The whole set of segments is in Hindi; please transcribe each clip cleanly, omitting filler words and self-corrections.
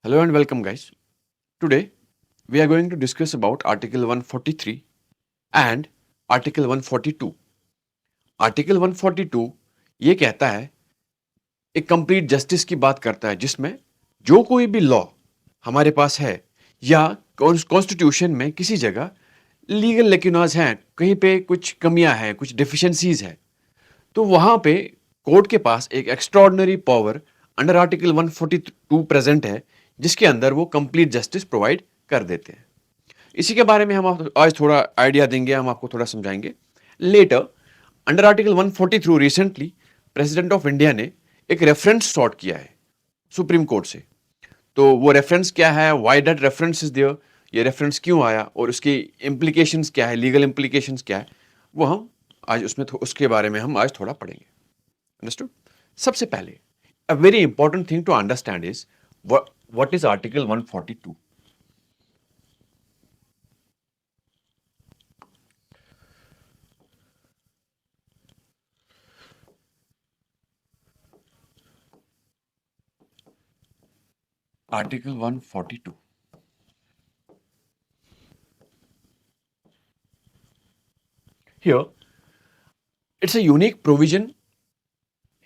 Hello and welcome, guys. Today we are going to discuss about Article 143 and Article 142. Article 142 ये कहता है एक कंप्लीट जस्टिस की बात करता है जिसमें जो कोई भी लॉ हमारे पास है या कॉन्स्टिट्यूशन में किसी जगह लीगल लेक्यूनाज हैं, कहीं पे कुछ कमियां हैं, कुछ डिफिशिएंसीज हैं, तो वहां पे कोर्ट के पास एक extraordinary power under article 142 present है जिसके अंदर वो कंप्लीट जस्टिस प्रोवाइड कर देते हैं। इसी के बारे में हम आपको आज थोड़ा आइडिया देंगे, हम आपको थोड़ा समझाएंगे later. Under article 143 recently president of India ने एक रेफरेंस सॉर्ट किया है सुप्रीम कोर्ट से। तो वो रेफरेंस क्या है, why that reference is there, ये रेफरेंस क्यों आया और उसकी इम्प्लीकेशंस क्या है, लीगल इम्प्लीकेशंस क्या है, वो हम आज उसके बारे में हम आज थोड़ा पढ़ेंगे। अंडरस्टूड? सबसे पहले a very important thing to understand is what is article 142. Article 142. Here, it's a unique provision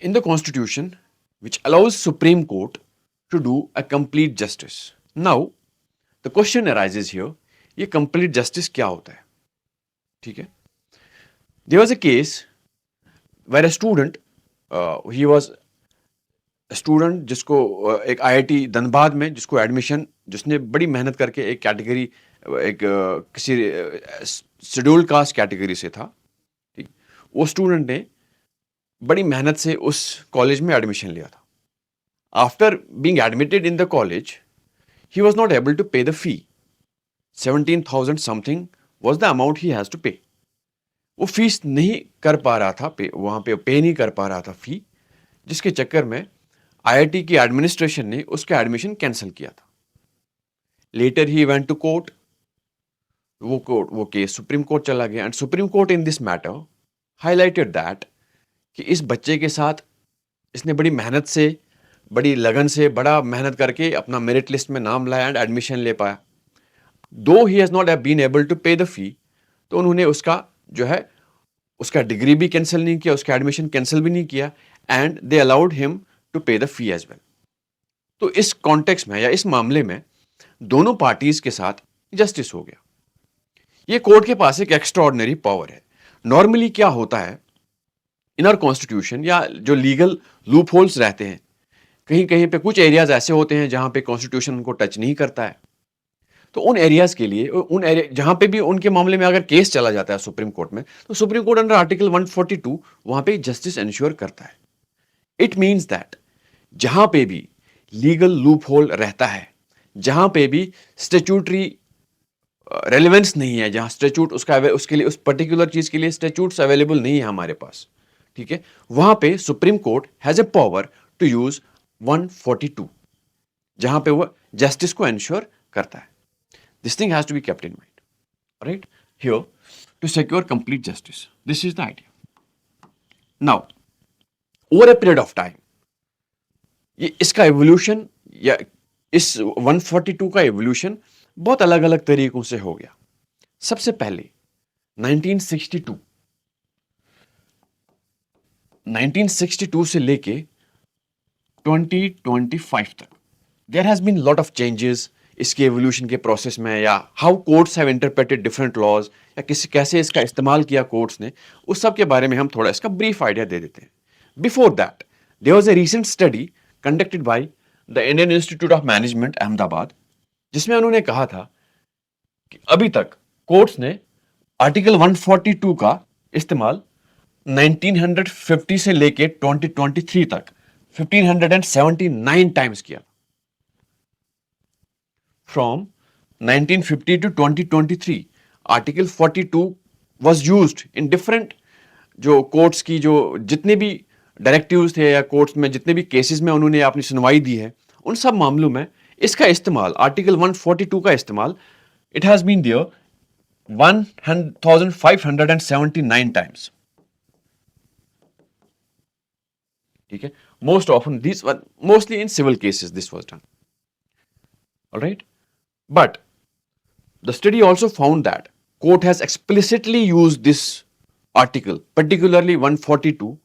in the Constitution which allows Supreme Court to do a complete justice. Now, the question arises here, ये complete justice क्या होता है? ठीक है? There was a case where a student, he was a student जिसको एक IIT धनबाद में जिसको एडमिशन, जिसने बड़ी मेहनत करके एक कैटेगरी, एक किसी शेड्यूल कास्ट कैटेगरी से था। ठीक, वो स्टूडेंट ने बड़ी मेहनत से उस कॉलेज में एडमिशन लिया था। After being admitted in the college, he was not able to pay the fee. 17,000 something was the amount he has to pay. वो फीस नहीं कर पा रहा था, वहां पे पे नहीं कर पा रहा था फी, जिसके चक्कर में आईआईटी की एडमिनिस्ट्रेशन ने उसका एडमिशन कैंसिल किया था। Later he went to court. वो केस सुप्रीम कोर्ट चला गया and Supreme Court in this matter highlighted that कि इस बच्चे के साथ इसने बड़ी मेहनत से, बड़ी लगन से, बड़ा मेहनत करके अपना मेरिट लिस्ट में नाम लाया एंड एडमिशन ले पाया। Though he has not been able to pay the fee, तो उन्होंने उसका जो है उसका डिग्री भी कैंसिल नहीं किया, उसका एडमिशन कैंसिल भी नहीं किया and they allowed him to pay the fee as well. तो इस कॉन्टेक्स्ट में या इस मामले में दोनों पार्टीज के साथ जस्टिस हो गया। ये कोर्ट के पास एक एक्स्ट्राऑर्डिनरी पावर है। नॉर्मली क्या होता है इन आवर कॉन्स्टिट्यूशन, या जो लीगल लूप होल्स रहते हैं, कहीं कहीं पे कुछ एरियाज ऐसे होते हैं जहां पे कॉन्स्टिट्यूशन उनको टच नहीं करता है, तो उन एरियाज के लिए, उन एरिया जहां पे भी उनके मामले में अगर केस चला जाता है सुप्रीम कोर्ट में, तो सुप्रीम कोर्ट अंडर आर्टिकल 142 वहां पे जस्टिस इंश्योर करता है। इट मीन्स दैट जहां पे भी लीगल लूप होल रहता है, जहां पे भी स्टेचूटरी रेलिवेंस नहीं है, जहां स्टेचूट उसके लिए, उस पर्टिकुलर चीज के लिए स्टेचूट्स अवेलेबल नहीं है हमारे पास, ठीक है, वहां पे Supreme Court has a power to use 142, जहां पे वो जस्टिस को एंश्योर करता है। This thing has to be kept in mind, right? Here to secure complete justice, this is the idea. Now over a period of time ये इसका एवोल्यूशन, या इस 142 का एवोल्यूशन बहुत अलग अलग तरीकों से हो गया। सबसे पहले 1962 1962 से लेके 2025 तक there has been lot of changes इसके एवोल्यूशन के प्रोसेस में, या how courts have interpreted different laws, या कैसे इसका इस्तेमाल किया कोर्ट्स ने, उस सब के बारे में हम थोड़ा इसका ब्रीफ आइडिया दे देते हैं। Before that there was a recent study conducted by the Indian Institute of Management Ahmedabad, जिसमें उन्होंने कहा था कि अभी तक कोर्ट्स ने आर्टिकल 142 का इस्तेमाल 1950 से लेके 2023 तक 1579 टाइम्स किया। From 1950 to 2023 article 42 was used in different, जो कोर्ट्स की जो जितने भी डायरेक्टिव्स थे या कोर्ट्स में जितने भी केसेस में उन्होंने अपनी सुनवाई दी है, उन सब मामलों में इसका इस्तेमाल, आर्टिकल 142 का इस्तेमाल, it has been there 1579 times, ठीक है। Most often this, mostly in civil cases this was done. All right, but the study also found that court has explicitly used this article, particularly 142,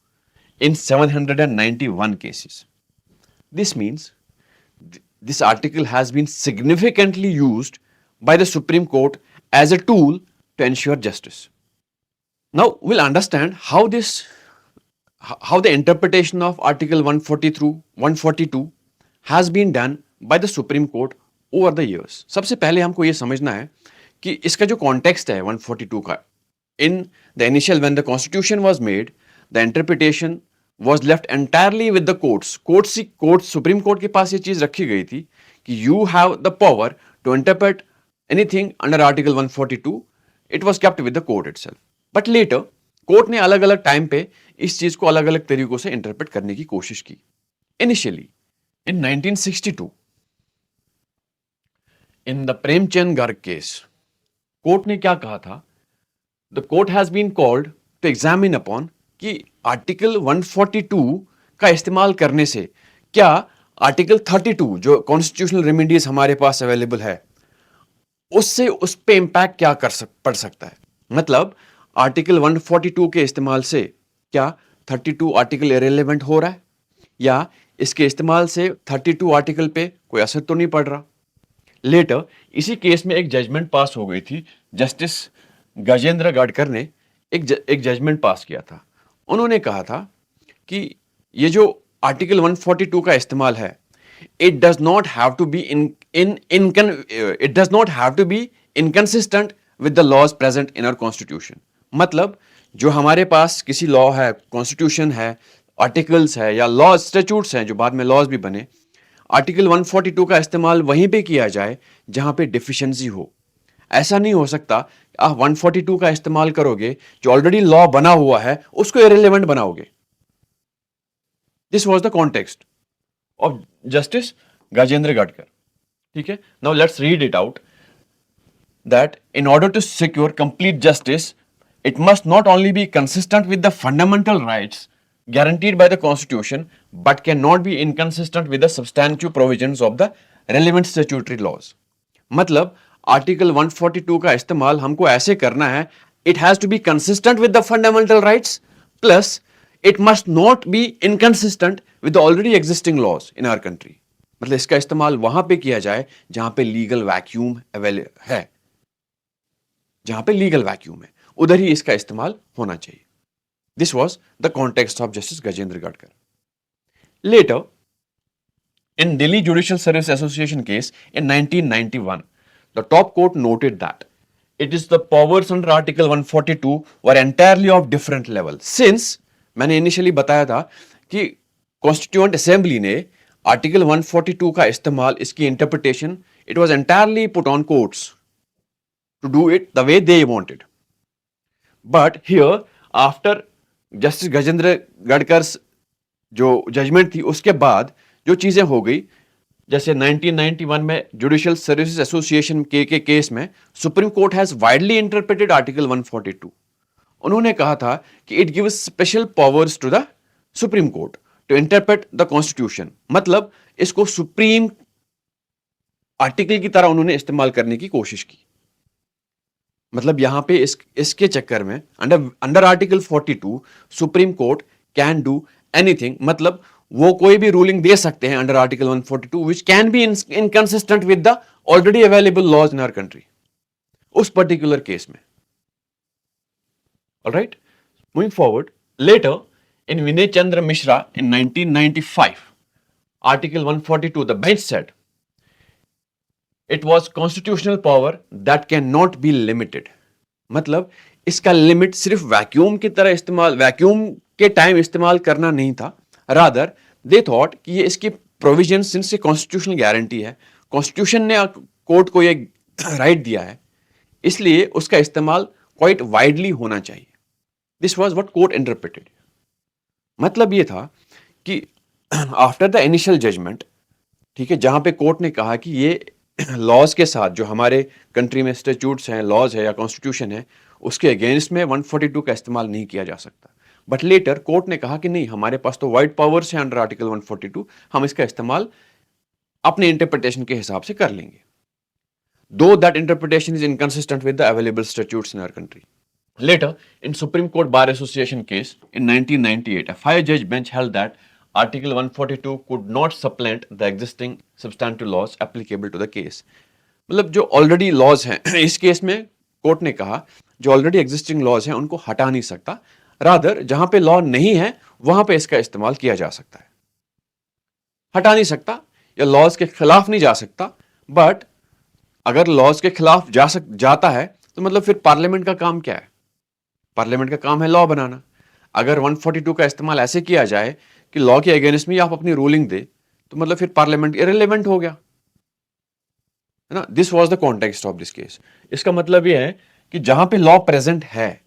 in 791 cases. This means this article has been significantly used by the Supreme Court as a tool to ensure justice. Now we'll understand how the interpretation of Article 140 through 142 has been done by the Supreme Court over the years. सबसे पहले हमको ये समझना है कि इसका जो कॉन्टेक्स्ट है 142 का, in the initial when the constitution was made, the interpretation was left entirely with the courts. Courts supreme court के पास ये चीज रखी गई थी कि you have the power to interpret anything under Article 142. It was kept with the court itself. But later court ने अलग अलग टाइम पे इस चीज को अलग अलग तरीकों से इंटरप्रेट करने की कोशिश की. Initially in 1962 in the Premchand Garg case, court ने क्या कहा था? The court has been called to examine upon कि आर्टिकल 142 का इस्तेमाल करने से क्या आर्टिकल 32 जो कॉन्स्टिट्यूशनल रेमेडीज हमारे पास अवेलेबल है उससे उस पे इंपैक्ट क्या पड़ सकता है. मतलब आर्टिकल 142 के इस्तेमाल से क्या 32 आर्टिकल इरेलेवेंट हो रहा है या इसके इस्तेमाल से 32 आर्टिकल पे कोई असर तो नहीं पड़ रहा. लेटर इसी केस में एक जजमेंट पास हो गई थी. जस्टिस गजेंद्र गडकर ने एक जजमेंट पास किया था. उन्होंने कहा था कि ये जो आर्टिकल 142 का इस्तेमाल है, it does not have to be it does not have to be inconsistent with the laws present in our constitution. मतलब जो हमारे पास किसी लॉ है, कॉन्स्टिट्यूशन है, आर्टिकल्स है या लॉ स्टैट्यूट्स हैं जो बाद में लॉज भी बने, आर्टिकल 142 का इस्तेमाल वहीं पे किया जाए जहां पे डिफिशिएंसी हो. ऐसा नहीं हो सकता आप 142 का इस्तेमाल करोगे जो ऑलरेडी लॉ बना हुआ है उसको इरेलेवेंट बनाओगे. This was the context of Justice Gajendra Gadkar. ठीक है, now let's read it out that in order to secure complete justice, it must not only be consistent with the fundamental rights guaranteed by the Constitution, but cannot be inconsistent with the substantive provisions of the relevant statutory laws. मतलब आर्टिकल 142 का इस्तेमाल हमको ऐसे करना है, it has to be consistent with the fundamental rights, plus it must not be inconsistent with the already existing laws in our country. मतलब इसका इस्तेमाल वहां पे किया जाए जहां पे लीगल वैक्यूम अवेलेबल है, जहां पे लीगल वैक्यूम है उधर ही इसका इस्तेमाल होना चाहिए. This was the context of Justice Gajendragadkar. Later in Delhi judicial service association case in 1991, the top court noted that it is the powers under article 142 were entirely of different level. Since मैंने इनिशियली बताया था कि कॉन्स्टिट्यूएंट असेंबली ने आर्टिकल 142 का इस्तेमाल, इसकी interpretation, it was entirely put on courts to do it the way they wanted. But here after justice Gajendra Gadkar जो जजमेंट थी उसके बाद जो चीजें हो गई, जैसे 1991 में जुडिशियल सर्विसेज एसोसिएशन के केस में Supreme Court has widely interpreted article 142. उन्होंने कहा था कि it gives special powers to the supreme Court to interpret the constitution. मतलब इसको सुप्रीम आर्टिकल की तरह उन्होंने इस्तेमाल करने की कोशिश की. मतलब यहां पे इसके चक्कर में under article 42 Supreme Court can do anything. मतलब वो कोई भी रूलिंग दे सकते हैं under article 142 which can be inconsistent with the already available laws in our country उस पर्टिकुलर केस में. Alright, moving forward, later in Vinay Chandra Mishra in 1995, article 142 the bench said it was constitutional power that cannot be limited. मतलब इसका लिमिट सिर्फ वैक्यूम की तरह इस्तेमाल, वैक्यूम के टाइम इस्तेमाल करना नहीं था. रादर दे थॉट कि ये इसकी प्रोविजन, सिंस ये कॉन्स्टिट्यूशनल गारंटी है, कॉन्स्टिट्यूशन ने कोर्ट को ये राइट दिया है, इसलिए उसका इस्तेमाल क्वाइट वाइडली होना चाहिए. This was what court interpreted. मतलब ये था कि आफ्टर द इनिशियल जजमेंट, ठीक है, जहां पे कोर्ट ने कहा कि ये लॉज के साथ जो हमारे कंट्री में स्टैट्यूट्स हैं, लॉज है या कॉन्स्टिट्यूशन है, उसके अगेंस्ट में 142 का इस्तेमाल नहीं किया जा सकता. बट लेटर कोर्ट ने कहा कि नहीं, हमारे पास तो वाइड पावर्स हैं अंडर आर्टिकल 142, हम इसका इस्तेमाल अपने इंटरप्रिटेशन के हिसाब से कर लेंगे, though that interpretation is inconsistent with the available statutes in our country. Later, in Supreme Court Bar Association case in 1998, a five-judge bench held that Article 142 could not supplant the existing substantive laws applicable to the case. मतलब जो ऑलरेडी लॉज हैं इस केस में कोर्ट ने कहा जो ऑलरेडी एग्जिस्टिंग लॉज हैं उनको हटा नहीं सकता, रादर जहां पे लॉ नहीं है वहां पे इसका इस्तेमाल किया जा सकता है। हटा नहीं सकता या लॉज के खिलाफ नहीं जा सकता, बट अगर लॉज के खिलाफ जाता है तो मतलब फिर पार्लियामेंट का काम क्या है? पार्लियामेंट का काम है लॉ बनाना। अगर 142 का इस्तेमाल ऐसे किया जाए कि लॉ के अगेंस्ट में आप अपनी रूलिंग दे तो मतलब फिर पार्लियामेंट इररिलेवेंट हो गया, है ना। This was the context of this case. इसका मतलब यह है कि जहां पे लॉ प्रेजेंट है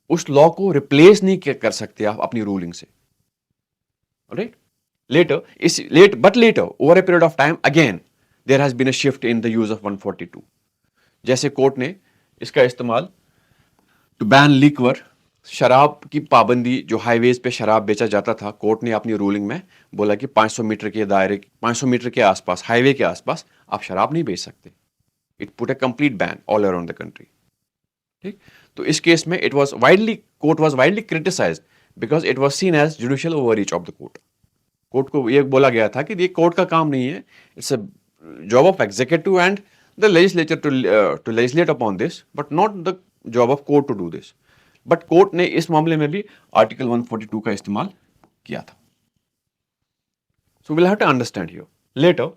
उस लॉ को रिप्लेस नहीं कर सकते आप अपनी रूलिंग से, right. Later, over a period of time, again, there has been a shift in the use of 142. जैसे कोर्ट ने इसका इस्तेमाल टू बैन लिक्वर, शराब की पाबंदी, जो हाईवेज पे शराब बेचा जाता था, कोर्ट ने अपनी रूलिंग में बोला कि 500 मीटर के दायरे, 500 मीटर के आसपास, हाईवे के आसपास आप शराब नहीं बेच सकते। It put a complete ban all around the country, ठीक। तो इस केस में court was widely criticised because it was seen as judicial overreach of the court. Court को ये बोला गया था कि ये कोर्ट का काम नहीं है, it's a job of executive and the legislature to legislate upon this, but not the job of court to do this. But court ने इस मामले में भी आर्टिकल 142 का इस्तेमाल किया था। So will have to understand here later.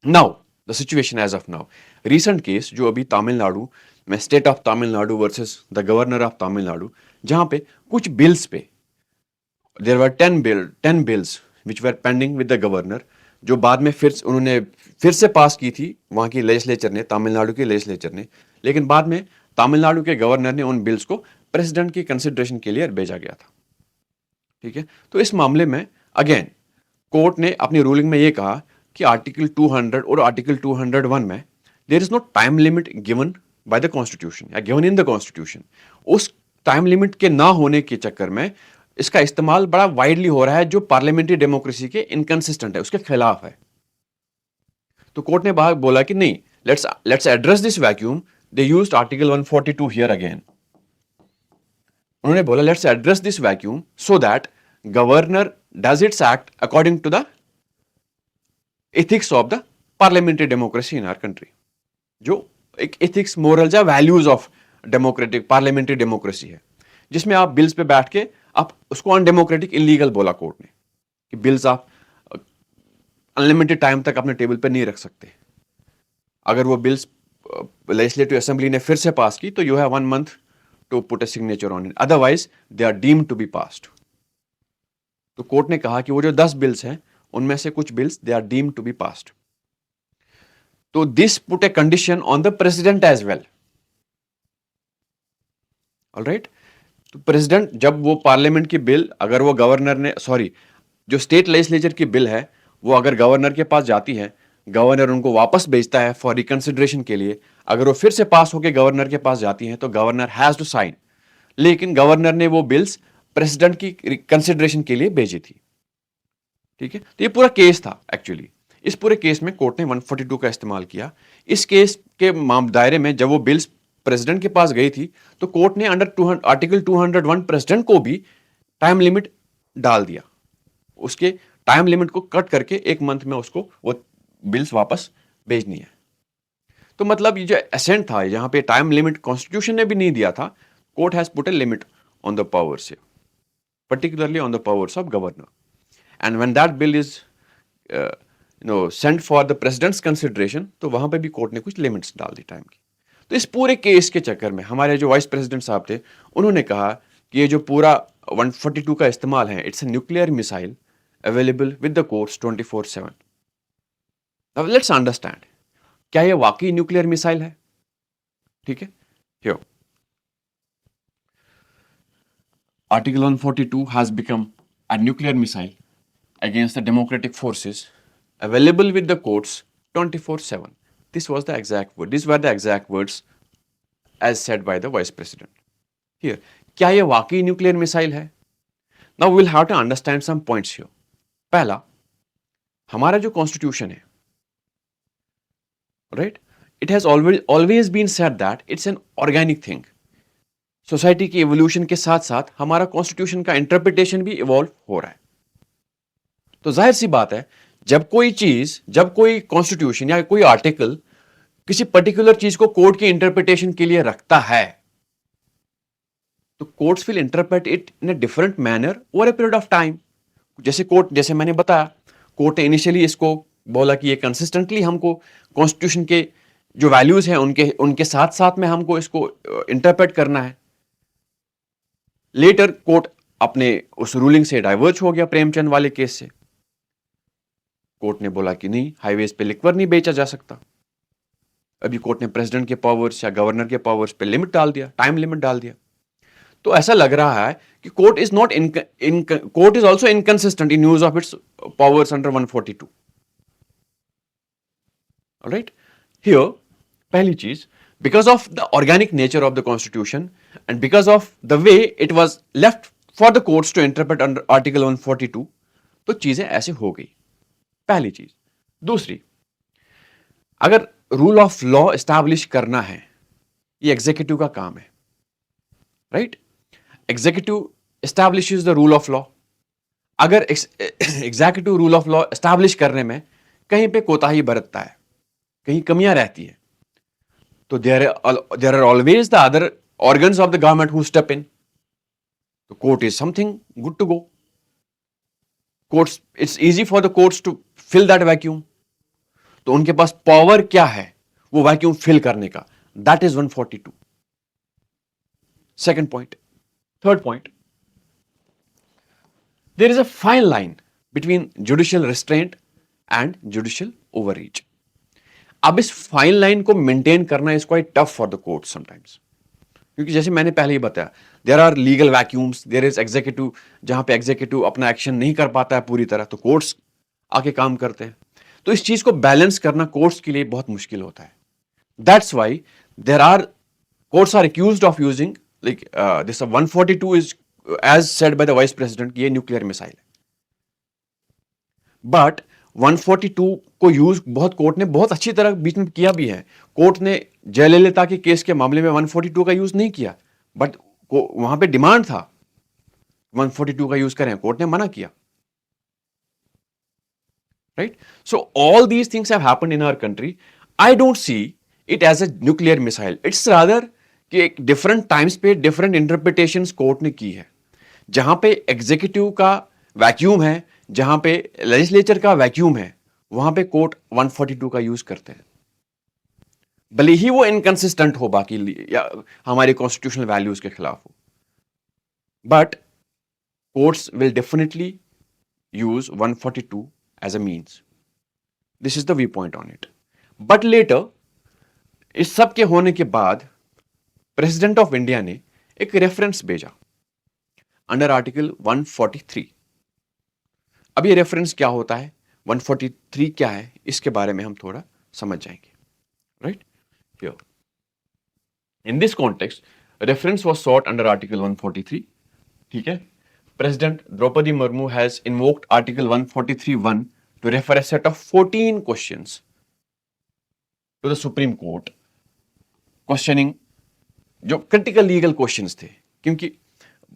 Now the situation as of now, recent case जो अभी तमिलनाडु में state of Tamil Nadu versus the governor of Tamil Nadu, जहां पे कुछ बिल्स पे there were 10 bills which were pending with the governor, जो बाद में उन्होंने फिर से पास की थी वहां की लेजिस्लेचर ने, तमिलनाडु के लेजिस्लेचर ने, लेकिन बाद में तमिलनाडु के गवर्नर ने उन बिल्स को प्रेसिडेंट की कंसिडरेशन के लिए भेजा गया था, ठीक है। तो इस मामले में अगेन कोर्ट ने अपनी रूलिंग में यह कहा कि आर्टिकल 200 और आर्टिकल 201 में there is no time limit given by the constitution या गिवन इन द कॉन्स्टिट्यूशन। उस टाइम लिमिट के ना होने के चक्कर में इसका इस्तेमाल बड़ा वाइडली हो रहा है, जो पार्लियामेंट्री डेमोक्रेसी के इनकंसिस्टेंट है, उसके खिलाफ है। तो कोर्ट ने बोला कि नहीं, let's address this vacuum. They used article 142 here again. उन्होंने बोला let's address this vacuum so that governor does its act according to the ethics of the parliamentary democracy in our country, जो एक एथिक्स, मोरल्स या values of democratic parliamentary democracy है, जिसमें आप बिल्स पे बैठ के आप उसको अनडेमोक्रेटिक, इलीगल बोला कोर्ट ने कि बिल्स आप अनलिमिटेड टाइम तक अपने टेबल पर नहीं रख सकते। अगर वो बिल्स लेजिस्लेटिव असेंबली ने फिर से पास की तो you have 1 month to put a signature on it, otherwise they are deemed to be passed. तो कोर्ट ने कहा कि वो जो 10 बिल्स हैं उनमें से कुछ bills they are deemed to be passed. तो this put a condition on the president as well, all right. तो प्रेसिडेंट जब वो पार्लियामेंट की बिल, अगर वो गवर्नर ने, जो स्टेट लेजिस्लेचर की बिल है वो अगर गवर्नर के पास जाती है, गवर्नर उनको वापस भेजता है फॉर रिकंसिडरेशन के लिए, अगर वो फिर से पास होकर गवर्नर के पास जाती है तो गवर्नर हैज टू साइन। लेकिन गवर्नर ने वो बिल्स प्रेसिडेंट की कंसिडरेशन के लिए भेजी थी, ठीक है। तो ये पूरा केस था एक्चुअली। इस पूरे केस में कोर्ट ने 142 का इस्तेमाल किया। इस केस के दायरे में जब वो बिल्स प्रेसिडेंट के पास गई थी तो कोर्ट ने अंडर आर्टिकल 201 प्रेसिडेंट को भी टाइम लिमिट डाल दिया। उसके टाइम लिमिट को कट करके 1 month में उसको वो बिल्स वापस भेजनी है। तो मतलब ये जो एसेंट था, यहां पे टाइम लिमिट कॉन्स्टिट्यूशन ने भी नहीं दिया था, court has put a limit on the powers, particularly on the powers of governor. And when that bill is sent for the president's consideration, तो वहां पे भी कोर्ट ने कुछ लिमिट्स डाल दी टाइम की। तो इस पूरे केस के चक्कर में हमारे जो वाइस प्रेसिडेंट साहब थे उन्होंने कहा कि ये जो पूरा 142 का इस्तेमाल है, it's a nuclear missile available with the courts 24/7। अब लेट्स अंडरस्टैंड, क्या ये वाकई न्यूक्लियर मिसाइल है? ठीक है, here Article 142 has become a nuclear missile against the democratic forces available with the courts 24/7. This was the exact word. These were the exact words as said by the Vice President. Here, क्या ये वाकई न्यूक्लियर मिसाइल है? Now we'll have to understand some points here. पहला, हमारा जो कॉन्स्टिट्यूशन है right? It has always been said that it's an organic thing. Society की एवोल्यूशन के साथ साथ हमारा कॉन्स्टिट्यूशन का इंटरप्रिटेशन भी इवॉल्व हो रहा है. तो जाहिर सी बात है, जब कोई कॉन्स्टिट्यूशन या कोई आर्टिकल किसी पर्टिकुलर चीज को कोर्ट की इंटरप्रिटेशन के लिए रखता है, तो courts will interpret it in a different manner over a period of time. जैसे मैंने बताया, कोर्ट ने इनिशियली इसको बोला कि ये कंसिस्टेंटली हमको कॉन्स्टिट्यूशन के जो वैल्यूज हैं उनके साथ साथ में हमको इसको इंटरप्रेट करना है. लेटर कोर्ट अपने उस रूलिंग से डाइवर्ज हो गया प्रेमचंद वाले केस से. कोर्ट ने बोला कि नहीं, हाईवेज पे लिक्वर नहीं बेचा जा सकता. अभी कोर्ट ने प्रेसिडेंट के पावर्स या गवर्नर के पावर्स पे लिमिट डाल दिया, टाइम लिमिट डाल दिया. तो ऐसा लग रहा है कि court is also inconsistent in use of its powers under 142. Alright, here पहली चीज, because of the organic nature of the constitution and because of the way it was left for the courts to interpret under article 142, तो चीजें ऐसे हो गई. पहली चीज. दूसरी, अगर रूल ऑफ लॉ एस्टैब्लिश करना है, ये एग्जीक्यूटिव का काम है. Right? Executive establishes the rule of law. अगर executive rule of law establish करने में कहीं पे कोताही बरतता है, कहीं कमियां रहती है, तो there are always the other organs of the government who step in. The court is something good to go. It's easy for the courts to fill that vacuum. तो उनके पास पावर क्या है वो वैक्यूम फिल करने का? That is 142. Second point. Third point. There is a fine line between judicial restraint and judicial overreach. अब इस फाइन लाइन को मेंटेन करना is quite tough for the court sometimes, क्योंकि जैसे मैंने पहले ही बताया, there are legal vacuums, there is executive, जहां पे एग्जीक्यूटिव अपना एक्शन नहीं कर पाता है पूरी तरह, तो कोर्ट्स आके काम करते हैं. तो इस चीज को बैलेंस करना कोर्ट्स के लिए बहुत मुश्किल होता है. That's why courts are accused of using like this 142 is as said by the vice president, ये न्यूक्लियर मिसाइल है. बट 142 को यूज कोर्ट ने बहुत अच्छी तरह बीच में किया भी है. कोर्ट ने जयललिता के केस के मामले में 142 का यूज नहीं किया, बट वहां पे डिमांड था 142 का यूज करें, कोर्ट ने मना किया. Right? So all these things have happened in our country. I don't see it as a nuclear missile. It's rather कि एक डिफरेंट टाइम्स पे डिफरेंट इंटरप्रिटेशंस कोर्ट ने की है. जहां पे एग्जीक्यूटिव का वैक्यूम है, जहां पे लेजिस्लेचर का वैक्यूम है, वहां पे कोर्ट 142 का यूज करते हैं, भले ही वो इनकंसिस्टेंट हो बाकी या हमारे कॉन्स्टिट्यूशनल वैल्यूज के खिलाफ हो. But courts will definitely use 142 as a means. This is the view point on it. But later, इस सब के होने के बाद प्रेसिडेंट ऑफ इंडिया ने एक रेफरेंस भेजा अंडर आर्टिकल 143. अब ये रेफरेंस क्या होता है, 143 क्या है, इसके बारे में हम थोड़ा समझ जाएंगे. Right? Here in this context reference was sought under article 143. ठीक है? President Draupadi Murmu has invoked article 143(1) to refer a set of 14 questions to the supreme court, questioning जो क्रिटिकल लीगल क्वेश्चंस थे. क्योंकि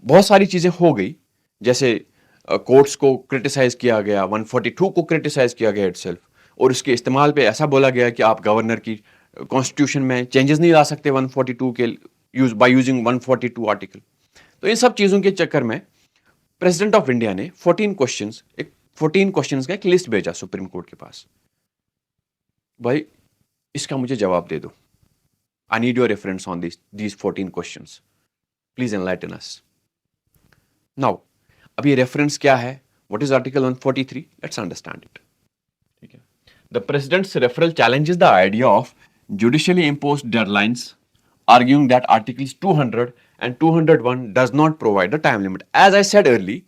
बहुत सारी चीजें हो गई, जैसे कोर्ट्स को क्रिटिसाइज किया गया, 142 को क्रिटिसाइज किया गया इटसेल्फ, और उसके इस्तेमाल पे ऐसा बोला गया कि आप गवर्नर की कॉन्स्टिट्यूशन में चेंजेस नहीं ला सकते 142 के बाय यूजिंग 142 आर्टिकल. तो इन सब चीजों के चक्कर में प्रेसिडेंट ऑफ इंडिया ने 14 क्वेश्चंस का एक लिस्ट भेजा सुप्रीम कोर्ट के पास. भाई इसका मुझे जवाब दे दो. I need your reference on these 14 questions. Please enlighten us. Now अब ये रेफरेंस क्या है? What is article 143? Let's understand it. ठीक है? The president's referral challenges the idea of judicially imposed deadlines, arguing that articles 200 and 201 does not provide the time limit. As I said earlier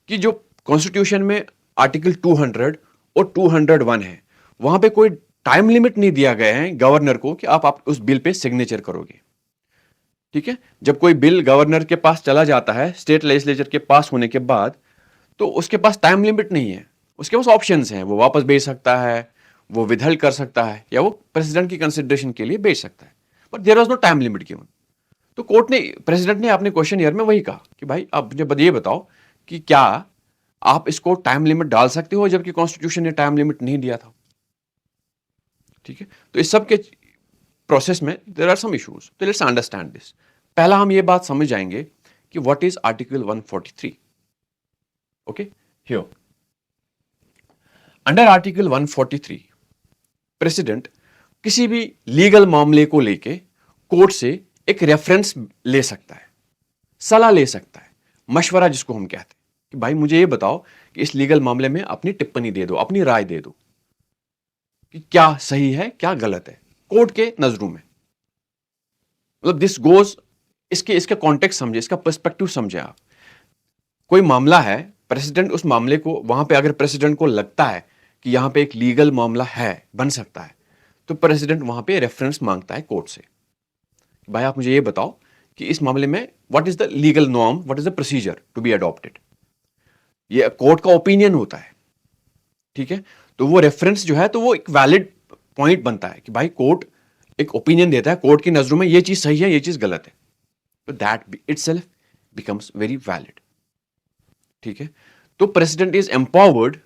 कि जो कॉन्स्टिट्यूशन में आर्टिकल 200 और 201 है, वहां पे कोई टाइम लिमिट नहीं दिया गया है गवर्नर को कि आप उस बिल पे सिग्नेचर करोगे. ठीक है? जब कोई बिल गवर्नर के पास चला जाता है, स्टेट लेजिस्लेचर के पास होने के बाद, तो उसके पास टाइम लिमिट नहीं है, उसके पास ऑप्शंस हैं. वो वापस भेज सकता है, वो विदहल्ड कर सकता है या वो प्रेसिडेंट की कंसिडरेशन के लिए भेज सकता है, but there was no time limit given. तो कोर्ट ने, प्रेसिडेंट ने अपने क्वेश्चन ईयर में वही कहा कि भाई आप मुझे ये बताओ कि क्या आप इसको टाइम लिमिट डाल सकते हो, जबकि कॉन्स्टिट्यूशन ने टाइम लिमिट नहीं दिया था। ठीक है, तो इस सब के प्रोसेस में देयर आर सम इश्यूज, तो लेट्स अंडरस्टैंड दिस। पहला हम ये बात समझ जाएंगे कि what is article 143। Okay, here under article 143 president किसी भी लीगल मामले को लेके कोर्ट से एक रेफरेंस ले सकता है, सलाह ले सकता है, मशवरा जिसको हम कहते हैं कि भाई मुझे ये बताओ कि इस लीगल मामले में अपनी टिप्पणी दे दो, अपनी राय दे दो कि क्या सही है क्या गलत है कोर्ट के नजरों में। मतलब दिस गोज, इसका कॉन्टेक्स्ट समझे, इसका पर्सपेक्टिव समझे आप। कोई मामला है, प्रेसिडेंट उस मामले को, वहां पे अगर प्रेसिडेंट को लगता है कि यहां पे एक लीगल मामला है, बन सकता है, तो प्रेसिडेंट वहां पे रेफरेंस मांगता है कोर्ट से। भाई आप मुझे ये बताओ कि इस मामले में what is the legal norm, what is the procedure to be adopted. ये कोर्ट का ओपिनियन होता है। ठीक है, तो वो रेफरेंस जो है तो वो एक वैलिड पॉइंट बनता है कि भाई कोर्ट एक ओपिनियन देता है, कोर्ट की नजरों में ये चीज सही है, ये चीज गलत है, तो that itself becomes very valid. ठीक है, तो president is empowered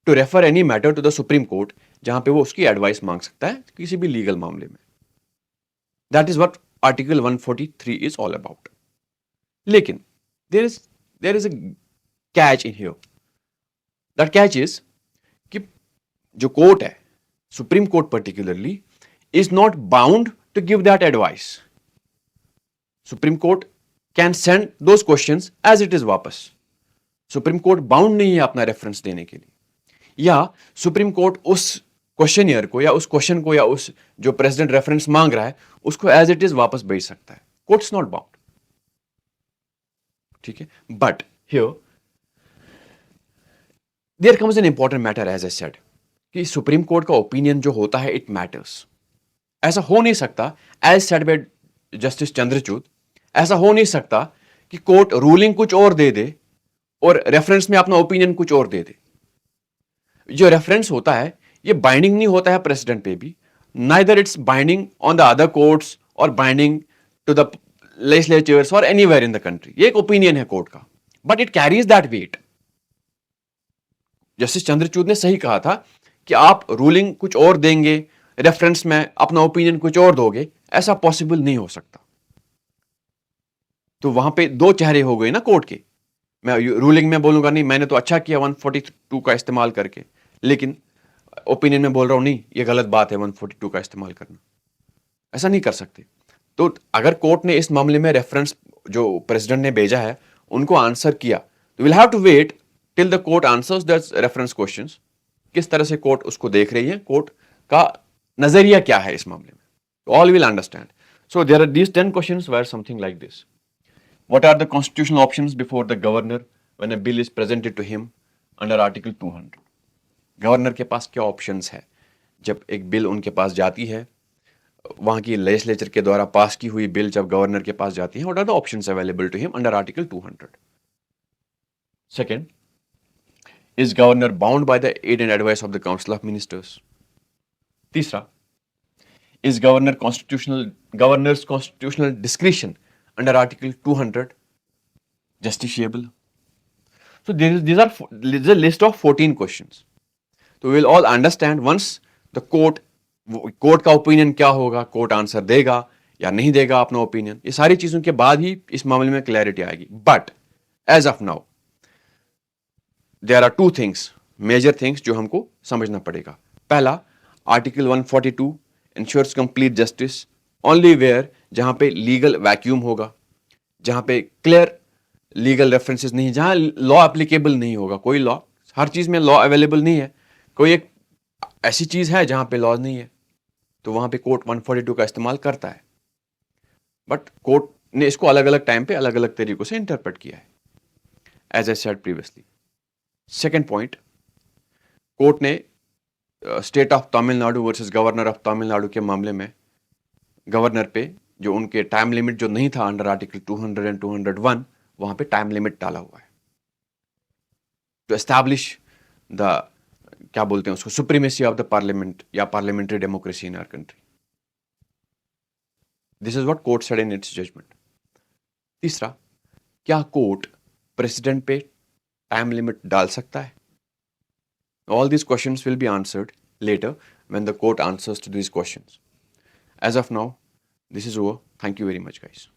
to refer any matter to the supreme court, जहां पे वो उसकी एडवाइस मांग सकता है किसी भी लीगल मामले में। That is what article 143 is all about. लेकिन there is a catch in here. That catch is कि जो कोर्ट है, Supreme Court particularly, is not bound to give that advice. Supreme Court can send those questions as it is वापस। सुप्रीम कोर्ट बाउंड नहीं है अपना रेफरेंस देने के लिए, या सुप्रीम कोर्ट उस क्वेश्चनियर को या उस क्वेश्चन को या उस जो प्रेसिडेंट रेफरेंस मांग रहा है उसको एज इट इज वापस भेज सकता है। Court is not bound. ठीक है, but here there comes an important matter, as I said, कि सुप्रीम कोर्ट का ओपिनियन जो होता है इट मैटर्स। ऐसा हो नहीं सकता, as said by justice Chandrachud, ऐसा हो नहीं सकता कि कोर्ट रूलिंग कुछ और दे दे और रेफरेंस में अपना ओपिनियन कुछ और दे दे। जो रेफरेंस होता है ये बाइंडिंग नहीं होता है प्रेसिडेंट पे भी, neither it's binding on the other courts और बाइंडिंग टू द लेजिस्लेचर्स और एनीवेयर इन द कंट्री। ये एक ओपिनियन है कोर्ट का, but it carries that weight. Justice Chandrachud ने सही कहा था कि आप रूलिंग कुछ और देंगे, रेफरेंस में अपना ओपिनियन कुछ और दोगे, ऐसा पॉसिबल नहीं हो सकता। तो वहां पे दो चेहरे हो गए ना कोर्ट के। मैं रूलिंग में बोलूंगा नहीं मैंने तो अच्छा किया 142 का इस्तेमाल करके, लेकिन ओपिनियन में बोल रहा हूं नहीं ये गलत बात है 142 का इस्तेमाल करना। ऐसा नहीं कर सकते। तो अगर कोर्ट ने इस मामले में रेफरेंस जो प्रेसिडेंट ने भेजा है उनको आंसर किया, तो will have to wait till the court answers that reference questions. किस तरह से कोर्ट उसको देख रही है, कोर्ट का नजरिया क्या है इस मामले में, all will understand. So there are these 10 questions were something like this. What are the constitutional options before the governor when a bill is presented to him under Article 200? Governor के पास क्या ऑप्शंस है जब एक बिल उनके पास जाती है, वहां की लेजिस्लेचर के द्वारा पास की हुई बिल जब गवर्नर के पास जाती है, what are the options available to him under article 200? Second, is governor bound by the aid and advice of the council of ministers? तीसरा, is governor's constitutional discretion under Article 200 justiciable? So these are a list of 14 questions. So we will all understand once the court का ओपिनियन क्या होगा, कोर्ट आंसर देगा या नहीं देगा अपना ओपिनियन, ये सारी चीजों के बाद ही इस मामले में क्लैरिटी आएगी। But as of now there are two things, major things जो हमको समझना पड़ेगा। पहला, article 142 ensures complete justice only where, जहां पे लीगल वैक्यूम होगा, जहां पे क्लियर लीगल रेफरेंसेस नहीं, जहां लॉ एप्लीकेबल नहीं होगा। कोई लॉ, हर चीज में लॉ अवेलेबल नहीं है, कोई एक ऐसी चीज है जहां पे लॉ नहीं है, तो वहां पे कोर्ट 142 का इस्तेमाल करता है। बट कोर्ट ने इसको अलग अलग टाइम पे अलग अलग तरीकों से इंटरप्रेट किया है, as I said previously. Second point, court ने state of Tamil Nadu versus governor of Tamil Nadu के मामले में गवर्नर पे जो उनके टाइम लिमिट जो नहीं था अंडर आर्टिकल 200 एंड 201, वहां पे टाइम लिमिट डाला हुआ है टू एस्टैब्लिश द क्या बोलते हैं उसको, सुप्रीमेसी ऑफ द पार्लियामेंट या parliamentary democracy in our country. This is what court said in its judgment. तीसरा, क्या कोर्ट प्रेसिडेंट पे टाइम लिमिट डाल सकता है? All these questions will be answered later when the court answers to these questions. As of now, this is over. Thank you very much, guys.